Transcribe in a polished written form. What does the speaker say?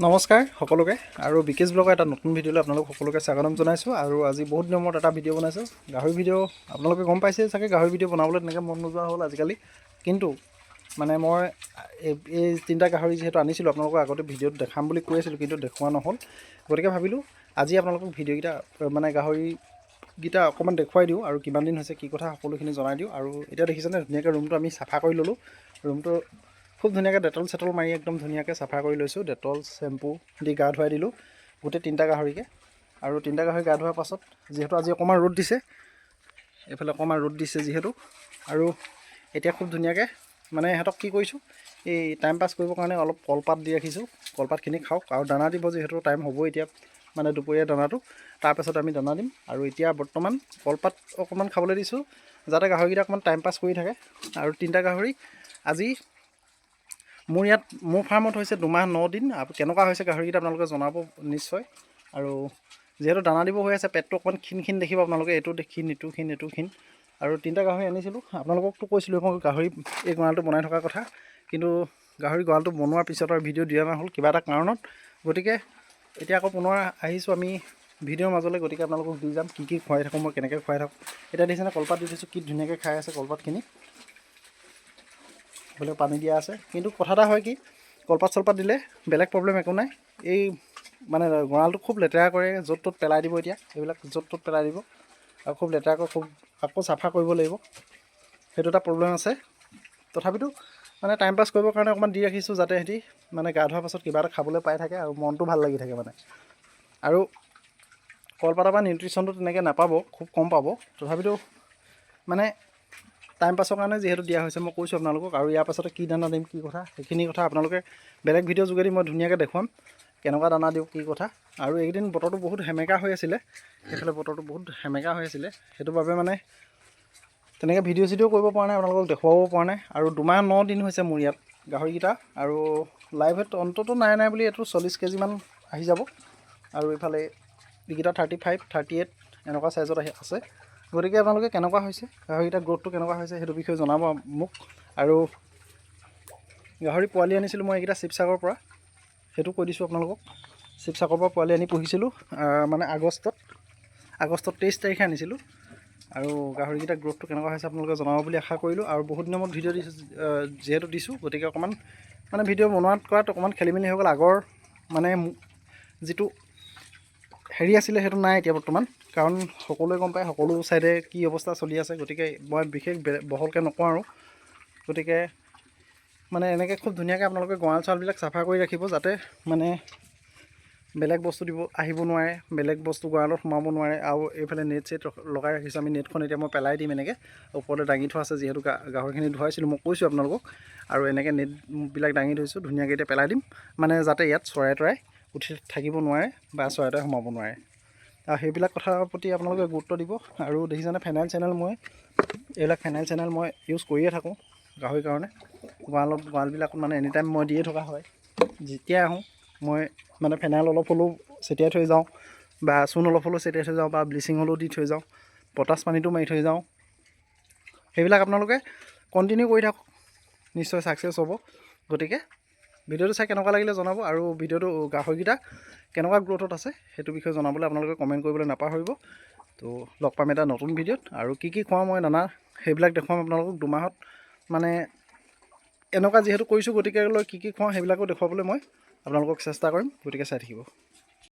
নমস্কাৰ সকলোকে আৰু বিকেশ ব্লগৰ এটা নতুন ভিডিঅ'লৈ আপোনালোক সকলোকে স্বাগতম জনাইছোঁ। আৰু আজি বহুত দিনৰ মূৰত এটা ভিডিঅ' বনাইছোঁ। গাহৰি ভিডিঅ' আপোনালোকে গম পাইছে চাগে, গাহৰি ভিডিঅ' বনাবলৈ তেনেকৈ মন নোযোৱা হ'ল আজিকালি। কিন্তু মানে মই এই তিনিটা গাহৰি যিহেতু আনিছিলোঁ, আপোনালোকক আগতে ভিডিঅ'ত দেখাম বুলি কৈ আছিলোঁ, কিন্তু দেখুওৱা নহ'ল। গতিকে ভাবিলোঁ আজি আপোনালোকক ভিডিঅ'কেইটা মানে গাহৰিকেইটা অকণমান দেখুৱাই দিওঁ আৰু কিমান দিন হৈছে কি কথা সকলোখিনি জনাই দিওঁ। আৰু এতিয়া দেখিছেনে ধুনীয়াকৈ ৰুমটো আমি চাফা কৰি ল'লোঁ। ৰুমটো খুব ধুনীয়াকৈ ডেটল চেটল মাৰি একদম ধুনীয়াকৈ চাফা কৰি লৈছোঁ। ডেটল চেম্পু দি গা ধুৱাই দিলোঁ গোটেই তিনিটা গাহৰিকে। আৰু তিনিটা গাহৰি গা ধোৱাৰ পাছত যিহেতু আজি অকণমান ৰ'দ দিছে, এইফালে অকণমান ৰ'দ দিছে যিহেতু, আৰু এতিয়া খুব ধুনীয়াকৈ মানে ইহঁতক কি কৰিছোঁ, এই টাইম পাছ কৰিবৰ কাৰণে অলপ কলপাত দি ৰাখিছোঁ। কলপাতখিনি খাওক আৰু দানা দিব, যিহেতু টাইম হ'ব এতিয়া মানে দুপৰীয়া দানাটো। তাৰপাছত আমি দানা দিম। আৰু এতিয়া বৰ্তমান কলপাত অকণমান খাবলৈ দিছোঁ, যাতে গাহৰিকেইটা অকণমান টাইম পাছ কৰি থাকে। আৰু তিনিটা গাহৰি আজি মোৰ ফাৰ্মত হৈছে 2 মাহ 9 দিন। কেনেকুৱা হৈছে গাহৰিকেইটা আপোনালোকে জনাব নিশ্চয়। আৰু যিহেতু দানা দিব হৈ আছে, পেটটো অকণমান ক্ষীণ দেখিব আপোনালোকে, এইটো ক্ষীণ, এইটো ক্ষীণ। আৰু তিনিটা গাহৰি আনিছিলোঁ, আপোনালোককতো কৈছিলোঁ মই গাহৰি এই গঁৰালটো বনাই থকাৰ কথা, কিন্তু গাহৰি গঁৰালটো বনোৱাৰ পিছত আৰু ভিডিঅ' দিয়া নহ'ল কিবা এটা কাৰণত। গতিকে এতিয়া আকৌ পুনৰ আহিছোঁ আমি ভিডিঅ'ৰ মাজলৈ। গতিকে আপোনালোকক দি যাম কি খুৱাই থাকোঁ, মই কেনেকৈ খুৱাই থাকোঁ। এতিয়া দেখিছেনে কলপাত দি থৈছোঁ, কি ধুনীয়াকৈ খাই আছে কলপাতখিনি। বোলে পানী দিয়া আছে, কিন্তু কথা এটা হয় কি, কলপাত চলপাত দিলে বেলেগ প্ৰব্লেম একো নাই। এই মানে গঁৰালটো খুব লেতেৰা কৰে, য'ত ত'ত পেলাই দিব। এতিয়া এইবিলাক য'ত ত'ত পেলাই দিব আৰু খুব লেতেৰাকৈ আকৌ চাফা কৰিব লাগিব, সেইটো এটা প্ৰব্লেম আছে। তথাপিতো মানে টাইম পাছ কৰিবৰ কাৰণে অকণমান দি ৰাখিছোঁ, যাতে সিহঁতি মানে গা ধোৱাৰ পাছত কিবা এটা খাবলৈ পাই থাকে আৰু মনটো ভাল লাগি থাকে মানে। আৰু কলপাতৰ পৰা নিউট্ৰিশ্যনটো তেনেকৈ নাপাব, খুব কম পাব। তথাপিতো মানে টাইম পাছৰ কাৰণে যিহেতু দিয়া হৈছে, মই কৈছোঁ আপোনালোকক। আৰু ইয়াৰ পাছতে কি দানা দিম, কি কথা, সেইখিনি কথা আপোনালোকে বেলেগ ভিডিঅ'ৰ যোগেদি মই ধুনীয়াকৈ দেখুৱাম, কেনেকুৱা দানা দিওঁ, কি কথা। আৰু এইকেইদিন বতৰটো বহুত সেমেকা হৈ আছিলে, সেইফালে বতৰটো বহুত সেমেকা হৈ আছিলে, সেইটো বাবে মানে তেনেকৈ ভিডিঅ' চিডিঅ' কৰিব পৰা নাই, আপোনালোকক দেখুৱাব পৰা নাই। আৰু 2 মাহ 9 দিন হৈছে মোৰ ইয়াত গাহৰিকেইটা। আৰু লাইভ ৱেট অন্ততঃ নাই বুলি এইটো 40 কেজিমান আহি যাব। আৰু এইফালে এইকেইটা 35, 38 এনেকুৱা চাইজত আছে। গতিকে আপোনালোকে কেনেকুৱা হৈছে গাহৰিকেইটা, গ্ৰ'থটো কেনেকুৱা হৈছে, সেইটো বিষয়ে জনাব মোক। আৰু গাহৰি পোৱালি আনিছিলোঁ মই এইকেইটা শিৱসাগৰৰ পৰা, সেইটো কৈ দিছোঁ আপোনালোকক। শিৱসাগৰৰ পৰা পোৱালি আনি পুহিছিলোঁ, মানে আগষ্টত 23 তাৰিখে আনিছিলোঁ। আৰু গাহৰিকেইটা গ্ৰ'থটো কেনেকুৱা হৈছে আপোনালোকে জনাব বুলি আশা কৰিলোঁ। আৰু বহুত দিনৰ মূৰত ভিডিঅ' যিহেতু দিছোঁ, গতিকে অকণমান মানে ভিডিঅ' বনোৱাত কৰাত অকণমান খেলি মেলি হৈ গ'ল। আগৰ মানে যিটো হেৰি আছিলে সেইটো নাই এতিয়া বৰ্তমান, কাৰণ সকলোৱে গম পায় সকলো ছাইডে কি অৱস্থা চলি আছে। গতিকে মই বিশেষ বহলকৈ নকওঁ আৰু। গতিকে মানে এনেকৈ খুব ধুনীয়াকৈ আপোনালোকে গঁৰাল চৰালবিলাক চাফা কৰি ৰাখিব, যাতে মানে বেলেগ বস্তু আহিব নোৱাৰে, বেলেগ বস্তু গঁৰালত সোমাব নোৱাৰে। আৰু এইফালে নেট চেট লগাই ৰাখিছোঁ আমি, নেটখন এতিয়া মই পেলাই দিম এনেকৈ, ওপৰতে দাঙি থোৱা আছে, যিহেতু গাহৰিখিনি ধুৱাইছিলোঁ মই কৈছোঁ আপোনালোকক। আৰু এনেকৈ নেটবিলাক দাঙি থৈছোঁ ধুনীয়াকৈ, এতিয়া পেলাই দিম, মানে যাতে ইয়াত চৰাই তৰাই উঠি থাকিব নোৱাৰে বা চৰাই তৰাই সোমাব নোৱাৰে। আৰু সেইবিলাক কথাৰ প্ৰতি আপোনালোকে গুৰুত্ব দিব। আৰু দেখিছেনে ফেনাইল চেনাইল, মই এইবিলাক ফেনাইল চেনাইল মই ইউজ কৰিয়ে থাকোঁ গাহৰিৰ কাৰণে। গঁৰালবিলাকত মানে এনি টাইম মই দিয়ে থকা হয়, যেতিয়াই আহোঁ মই মানে ফেনাইল অলপ হ'লেও ছটিয়াই থৈ যাওঁ, বা চূণ অলপ হ'লেও ছটিয়াই থৈ যাওঁ, বা ব্লিচিং হ'লেও দি থৈ যাওঁ, পটাছ পানীটো মাৰি থৈ যাওঁ। সেইবিলাক আপোনালোকে কণ্টিনিউ কৰি থাকক, নিশ্চয় ছাকচেছ হ'ব। গতিকে ভিডিঅ'টো চাই কেনেকুৱা লাগিলে জনাব। আৰু ভিডিঅ'টো গাহৰিকেইটা কেনেকুৱা গ্ৰ'থত আছে সেইটো বিষয়ে জনাবলৈ আপোনালোকে কমেণ্ট কৰিবলৈ নাপাহৰিব। তো লগ পাম এটা নতুন ভিডিঅ'ত। আৰু কি খুৱাওঁ মই দানা সেইবিলাক দেখুৱাম আপোনালোকক 2 মাহত, মানে এনেকুৱা যিহেতু কৰিছোঁ, গতিকে লৈ কি খুৱাওঁ সেইবিলাকো দেখুৱাবলৈ মই আপোনালোকক চেষ্টা কৰিম। গতিকে চাই থাকিব।